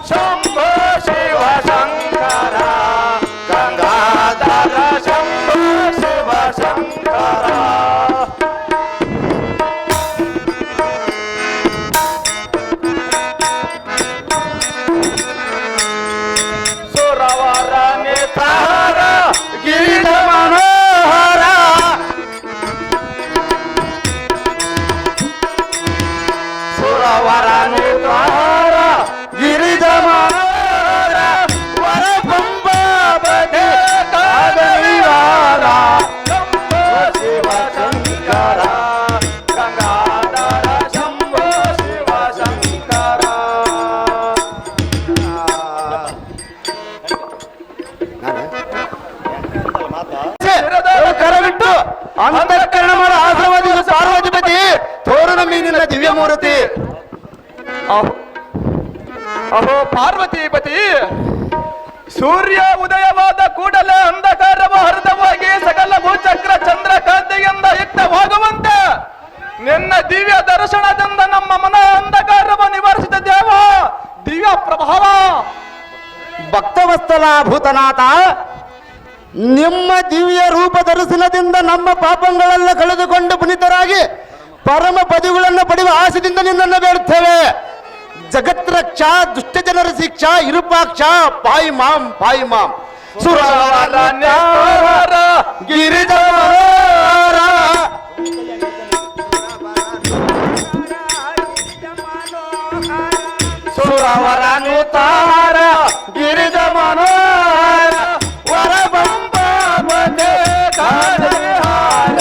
ಶಂಭೋ ಶಿವ ಶಂಕರ ಗಂಗಾಧರ ಶಂಭೋ ಶಿವ ಶಂಕರ ಸುರವರ ನೇತಾರ ಗಿರಿಜ ಮನೋಹರ ಸುರವರ ನೇತಾರ ಗಿರಿಜ ಮನೋಹರ ವರ ಪಂಬಾಬದೆ ಕಾದರಿವಾರ ಶಂಭೋ ಶಿವ ಶಂಕರ ಗಂಗಾಧರ ಶಂಭೋ ಶಿವ ಶಂಕರ ಕರವಿಟ್ಟು ಅಂತಃಕರಣ ಮಾಡ ಆಶ್ರಮದಿಂದ ಪಾರ್ವತಿಪತಿ ತೋರಣ ಮೀನಿನ ದಿವ್ಯ ಮೂರ್ತಿ. ಅಹೋ ಪಾರ್ವತಿಪತಿ, ಸೂರ್ಯ ಉದಯವಾದ ಕೂಡಲೇ ಅಂಧಕಾರವ ಹರಿದವಾಗಿ ಸಕಲ ಭೂಚಕ್ರ ಚಂದ್ರ ಕಾಂತಿಯಿಂದ ಯುಕ್ತವಾಗುವಂತೆ ನಿನ್ನ ದಿವ್ಯ ದರ್ಶನದಿಂದ ನಮ್ಮ ಮನ ಅಂಧಕಾರವ ನಿವಾರಿಸಿದ ದೇವ ದಿವ್ಯ ಪ್ರಭಾವ. ಭಕ್ತವತ್ಸಲ ಭೂತನಾಥ, ನಿಮ್ಮ ದಿವ್ಯ ರೂಪ ದರ್ಶನದಿಂದ ನಮ್ಮ ಪಾಪಗಳೆಲ್ಲ ಕಳೆದುಕೊಂಡು ಪುನೀತರಾಗಿ ಪರಮ ಪದವಿಗಳನ್ನು ಪಡೆಯುವ ಆಸೆಯಿಂದ ನಿನ್ನನ್ನು ಬೇಡುತ್ತೇವೆ. ಜಗತ್ರಕ್ಷ, ದುಷ್ಟ ಜನರ ಶಿಕ್ಷಾ, ಇರುಪಾಕ್ಷ, ಪಾಯಿ ಮಾಂ ಪಾಯಿ ಮಾಂ. ಸುರವರ ನೇತಾರ ಗಿರಿಜ ಮನೋಹರ ಸುರವರ ನೇತಾರ ಗಿರಿಜ ಮನೋಹರ ವರ ಬಂಬಾಬದೆ ಕಾದರಿಹಾರ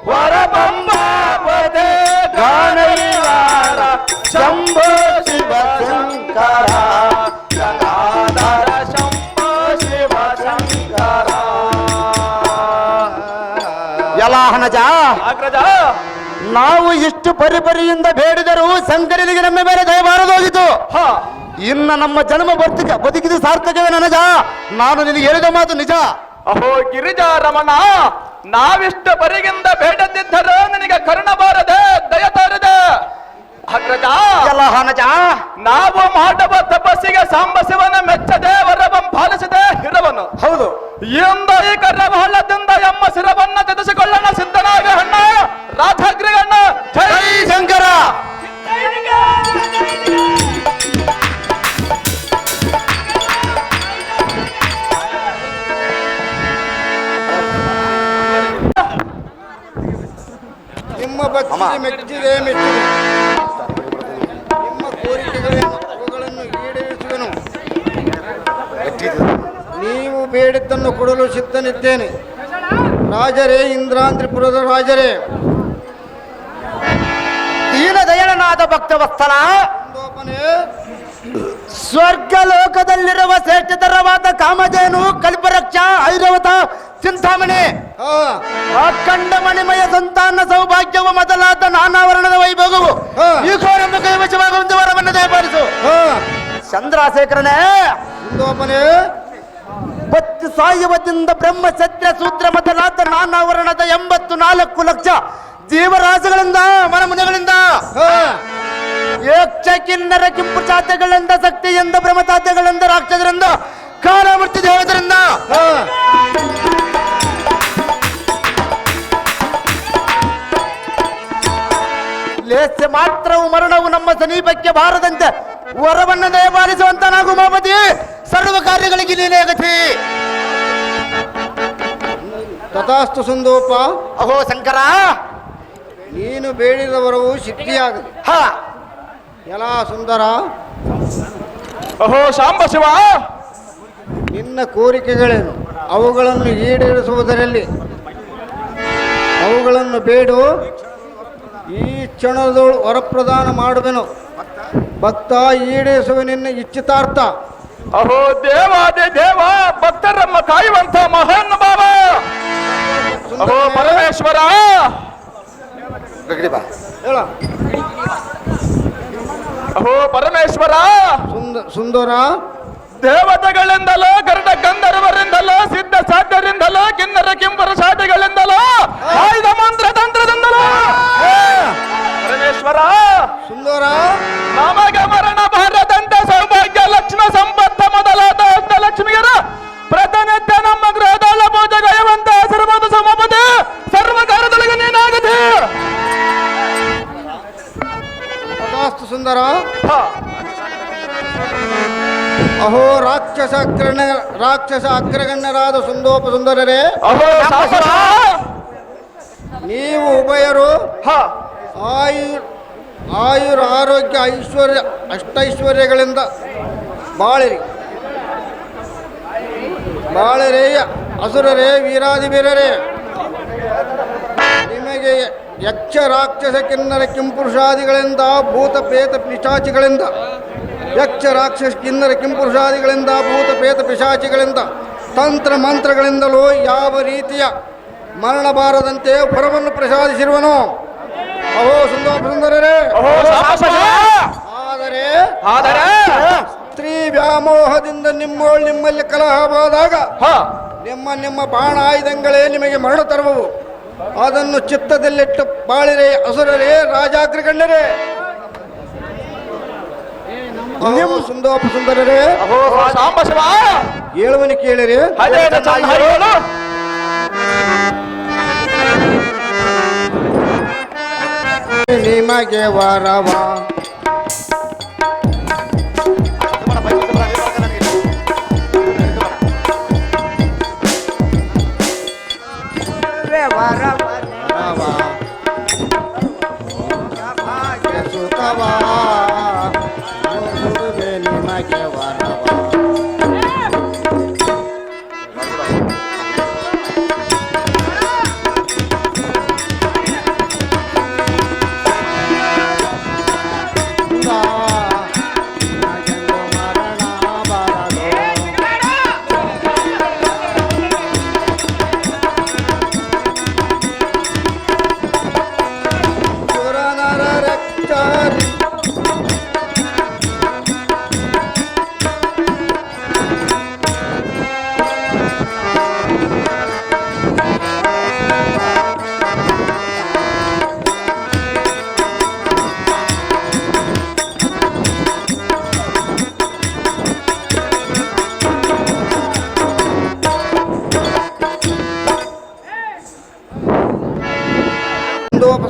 ವರ ಬಂಬಾಬದೆ ಗಾನರಿಹಾರ ಶಂಭೋ ಶಿವ ಶಂಕರ ಗಂಗಾಧರ ಶಂಭೋ ಶಿವ ಶಂಕರ. ಯಲಾಹನಜ ಅಗ್ರಜ, ನಾವು ಇಷ್ಟು ಪರಿಪರಿಯಿಂದ ಬೇಡಿದರೂ ಶಂಕರನಿಗೆ ನಮ್ಮ ಮೇಲೆ ದಯಬಾರದೋಗಿತು. ಇನ್ನು ನಮ್ಮ ಜನ್ಮ ಬದುಕಿದ ಸಾರ್ಥಕವೇ ನನಜ. ನಾನು ನಿನಗೆ ಹೇಳಿದ ಮಾತು ನಿಜ. ಅಹೋ ಗಿರಿಜಾ ರಮಣ, ನಾವಿಷ್ಟು ಬರಿಗಿಂದ ಬೇಡದಿದ್ದರೂ ನಿನಗೆ ಕರುಣ ಬಾರದೆ ದಯ ತೋರದೆ. ಅಗ್ರಜ, ಯಲಾಹನಜ, ನಾವು ಮಾಡುವ ತಪಸ್ಸಿಗೆ ಸಾಂಬ ಶಿವನ ಮೆಚ್ಚದೆ ವರವಂ ಪಾಲಿಸದೆ ಇರವನು. ಹೌದು, ಇಂದ ಈ ಕರವಹಳ್ಳದಿಂದ ಎಮ್ಮ ಶಿರವನ್ನ ತೆಗೆಸಿಕೊಳ್ಳೋಣ ಸಿದ್ಧನಾಗ ಹಣ್ಣ ರಾಧಾಗ್ರಿಗಣ್ಣ. ಜೈ ಶಂಕರ. ನಿಮ್ಮ ಭಕ್ತಿಗೆ ಮೆಚ್ಚಿದೆ ಮೆಚ್ಚಿದೆ. ನಿಮ್ಮ ಕೋರಿಕೆಗಳನ್ನು ಅವುಗಳನ್ನು ಈಡೇರಿಸುವೆನು. ನೀವು ಬೇಡಿದ್ದನ್ನು ಕೊಡಲು ಸಿದ್ಧನಿದ್ದೇನೆ. ರಾಜರೇ, ಇಂದ್ರಾಂದ್ರಿಪುರದ ರಾಜರೇ, ದೀನ ದಯಾಳನಾದ ಭಕ್ತವತ್ಸಲ, ಸಂದೋಪನೆ ಸ್ವರ್ಗ ಲೋಕದಲ್ಲಿರುವ ಶ್ರೇಷ್ಠತರವಾದ ಕಾಮಧೇನು, ಕಲ್ಪರಕ್ಷ, ಐರವತ, ಚಿಂತಾಮಣಿ, ಅಖಂಡ ಮಣಿಮಯ ಸಂತಾನ ಸೌಭಾಗ್ಯವು ಮೊದಲಾದ ನಾನಾವರಣದ ವೈಭೋಗವು ಈ ಘೋರನ್ನು ಕೈವಶವಾಗುವಂತೆ ವರವನ್ನು ದಯಪಾಲಿಸು. ಚಂದ್ರಶೇಖರನೇ, ಸಂದೋಪನೆ ಭಕ್ತಿ ಸಾಯುವದಿಂದ ಬ್ರಹ್ಮ ಸತ್ಯ ಸೂತ್ರ ಮೊದಲಾದ ನಾನಾವರಣದ 84 ಲಕ್ಷ ಜೀವರಾಶಿಗಳಿಂದ ಮನಮುನಿಗಳಿಂದ ಯಕ್ಷ ಕಿನ್ನರ ಕಿಂಪು ಚಾತ್ಯಗಳಿಂದ ಶಕ್ತಿಯಿಂದ ಬ್ರಹ್ಮತಾತ್ಯಗಳಿಂದ ರಾಕ್ಷಸರಿಂದ ಕಾಲಮೂರ್ತಿ ದೇವತರಿಂದ ಲೇಸ ಮಾತ್ರವು ಮರಣವು ನಮ್ಮ ಸಮೀಪಕ್ಕೆ ಬಾರದಂತೆ ವರವನ್ನು ದಯಪಾಲಿಸುವಂತ ನಾವು ಉಮಾಪತಿ ಸರ್ವ ಕಾರ್ಯಗಳಿಗೆ ನೀನೇ ಗತಿ. ತಥಾಸ್ತು ಸಂದೋಪ. ಅಹೋ ಶಂಕರ, ನೀನು ಬೇಡಿದ ವರವು ಸಿದ್ಧಿಯಾಗಲಿ. ಎಲ್ಲ ಸುಂದರ, ಅಹೋ ಶಾಂಬ ಶಿವ, ನಿನ್ನ ಕೋರಿಕೆಗಳೇನು? ಅವುಗಳನ್ನು ಈಡೇರಿಸುವುದರಲ್ಲಿ ಅವುಗಳನ್ನು ಬೇಡು. ಈ ಕ್ಷಣದೊಳು ವರಪ್ರದಾನ ಮಾಡುವೆನು. ಭಕ್ತ, ಈಡೇರಿಸುವ ನಿನ್ನ ಇಚ್ಛಿತಾರ್ಥ. ಅಹೋ ದೇವಾದಿ ದೇವ, ಭಕ್ತರಮ್ಮ ಕಾಯುವಂತ ಮಹಾನ್ ಭಾವ. ಅಹೋ ಪರಮೇಶ್ವರ, ಹೇಳ. ಅಹೋ ಪರಮೇಶ್ವರ, ಸುಂದರ, ದೇವತೆಗಳಿಂದಲೋ ಗರುಡ ಗಂಧರ್ವರಿಂದಲೋ ಸಿದ್ಧ ಸಾಧ್ಯರಿಂದಲೋ ಕಿನ್ನರ ಕಿಂಪರ ಶಾಟಿಗಳಿಂದಲೋ ಆಯ್ದ ಮಂತ್ರ ತಂತ್ರದಿಂದಲೋ ಪರಮೇಶ್ವರ ಸುಂದರ ನಮಗೆ ಮರಣ ಭಾರದಂತೆ ಸೌಭಾಗ್ಯ ಲಕ್ಷ್ಮ ಸಂಪತ್ತ ಮೊದಲಾದ ಅಷ್ಟಲಕ್ಷ್ಮಿಯರ ಪ್ರತಿನಿತ್ಯ ನಮ್ಮ ಗೃಹದೊಳ ಪೂಜೆ ಗಯವಂತ ಸರ್ವದ ಸಮಪದೆ ಸರ್ವ ಕಾರ್ಯದೊಳಗೆ ನೀನಾಗದೆ ತಥಾಸ್ತು ಸುಂದರ. ಅಹೋ ರಾಕ್ಷಸ ಅಗ್ರಗಣ್ಯರಾದ ಸುಂದೋಪ ಸುಂದರರೇ, ನೀವು ಉಭಯರು ಆಯುರ್ ಆರೋಗ್ಯ ಐಶ್ವರ್ಯ ಅಷ್ಟೈಶ್ವರ್ಯಗಳಿಂದ ಬಾಳಿರಿ. ಅಸುರರೇ, ವೀರಾದಿ ವೀರರೇ, ನಿಮಗೆ ಯಕ್ಷ ರಾಕ್ಷಸ ಕಿನ್ನರ ಕಿಂಪುರುಷಾದಿಗಳಿಂದ ಭೂತ ಪ್ರೇತ ಪಿಶಾಚಿಗಳಿಂದ ಭೂತ ಪ್ರೇತ ಪಿಶಾಚಿಗಳಿಂದ ತಂತ್ರ ಮಂತ್ರಗಳಿಂದಲೂ ಯಾವ ರೀತಿಯ ಮರಣ ಬಾರದಂತೆ ಹೊರವನ್ನು ಪ್ರಸಾದಿಸಿರುವನು. ಅಹೋ ಸುಂದರರೇ, ಆದರೆ ಸ್ತ್ರೀ ವ್ಯಾಮೋಹದಿಂದ ನಿಮ್ಮಲ್ಲಿ ಕಲಹವಾದಾಗ ನಿಮ್ಮ ಬಾಣ ಆಯುಧಗಳೇ ನಿಮಗೆ ಮರಣ ತರುವವು. ಅದನ್ನು ಚಿತ್ತದಲ್ಲಿಟ್ಟು ಬಾಳಿರೆ ಅಸುರರೇ, ರಾಜಾಗ್ರಗಣ್ಯರೇ. ಸುಂದೋಪ ಸುಂದರರೇ, ಹೇಳುವನು ಕೇಳಿರಿ. ನಿಮಗೆ ವರವ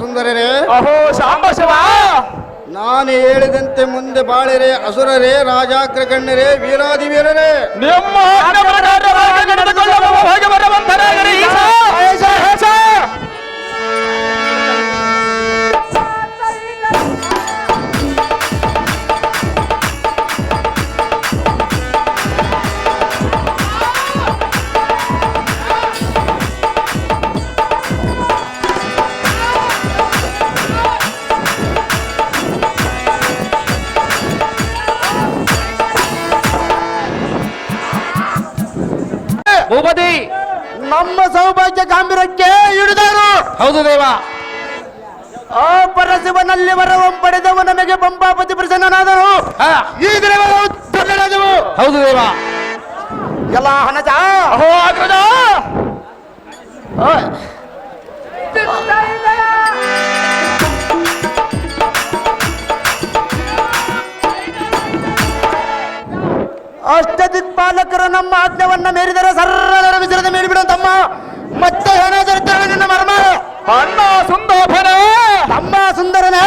ಸುಂದರರೇ, ಅಹೋ ಶಾಂಬ ಶಿವ, ನಾನು ಹೇಳಿದಂತೆ ಮುಂದೆ ಬಾಳಿರೆ ಅಸುರರೇ, ರಾಜಾಗ್ರಗಣ್ಯರೇ, ವೀರಾದಿ ವೀರರೇ. ನಿಮ್ಮ ಭೂಪತಿ ನಮ್ಮ ಸೌಭಾಗ್ಯ ಗಾಂಭೀರ್ಯಕ್ಕೆ ಹಿಡಿದರು. ಹೌದು ದೇವ. ಆ ಪರಶಿವನಲ್ಲಿ ವರವಂ ಪಡೆದವು ನಮಗೆ ಪಂಪಾಪತಿ ಪ್ರಸನ್ನನಾದರು. ಈ ದಿನಗಳು ಹೌದು ದೇವ. ಎಲ್ಲ ಹಣಜ, ಅಹೋ ಅಗ್ರಜ, ಅಷ್ಟದಿಕ್ಪಾಲಕರು ನಮ್ಮ ಆಜ್ಞವನ್ನ ಮೀರಿದರೆ ಸರ್ರ ವಿಚಾರದ ಮೇಲಿಬಿಡುತ್ತಮ್ಮ. ಮತ್ತೆ ಏನಾದರೂ ನಿನ್ನ ಮರ್ಮ. ಅಣ್ಣ ಸುಂದೋಪನೇ, ತಮ್ಮ ಸುಂದರನೇ,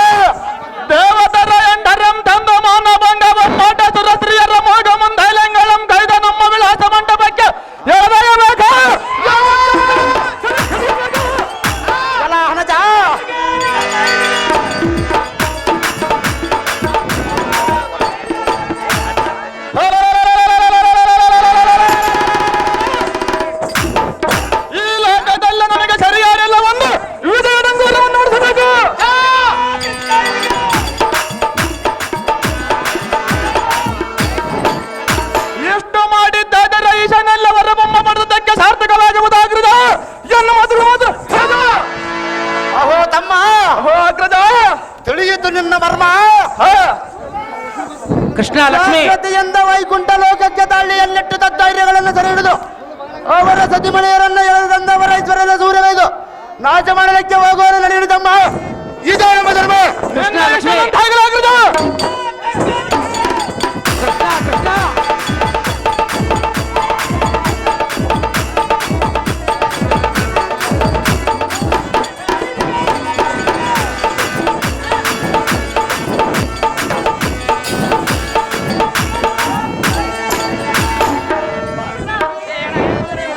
ದೇವತರ ಎಂಡರಂ ತಂದ ಮಾನ ಭಂಗವಂ ಮಾಟ ಸುರಸ್ತ್ರೀಯರ ಮೋಗ ಮುಂದೈಲಂಗಳಂ ಕೈದ ನಮ್ಮ ವಿಳಾಸ ಮಂಟಪಕ್ಕೆ ಎಳೆದೊಯ್ಯಬೇಕು. ಎಲ್ಲ ಹಣಜ, ಈ ಲೋಕದಲ್ಲಿ ನಮಗೆ ಸರಿಯಾರಿಲ್ಲ ಒಂದು ವಿಜಯದಂಗೂರವನ್ನು ನೋಡಿಸಬೇಕು. ಕೃಷ್ಣ ಲಕ್ಷ್ಮಿ ಜಾಗ್ರತೆಯಿಂದ ವೈಕುಂಠ ಲೋಕಕ್ಕೆ ತಾಳಿಯನ್ನಿಟ್ಟು ತದ್ದೈರ್ಯಗಳನ್ನು ಸೆರೆ ಹಿಡಿದು ಅವರ ಸತಿಮನೆಯರನ್ನು ಎಳೆದಂದವರ ಐಶ್ವರ್ಯದ ಸೂರ್ಯವೇದು ನಾಶ ಮಾಡಲಿಕ್ಕೆ ಹೋಗುವವರು ನಡೆಯುತ್ತಮ್ಮ. ಇದು ನಮ್ಮ ಧರ್ಮ. ಕೃಷ್ಣ ಲಕ್ಷ್ಮಿ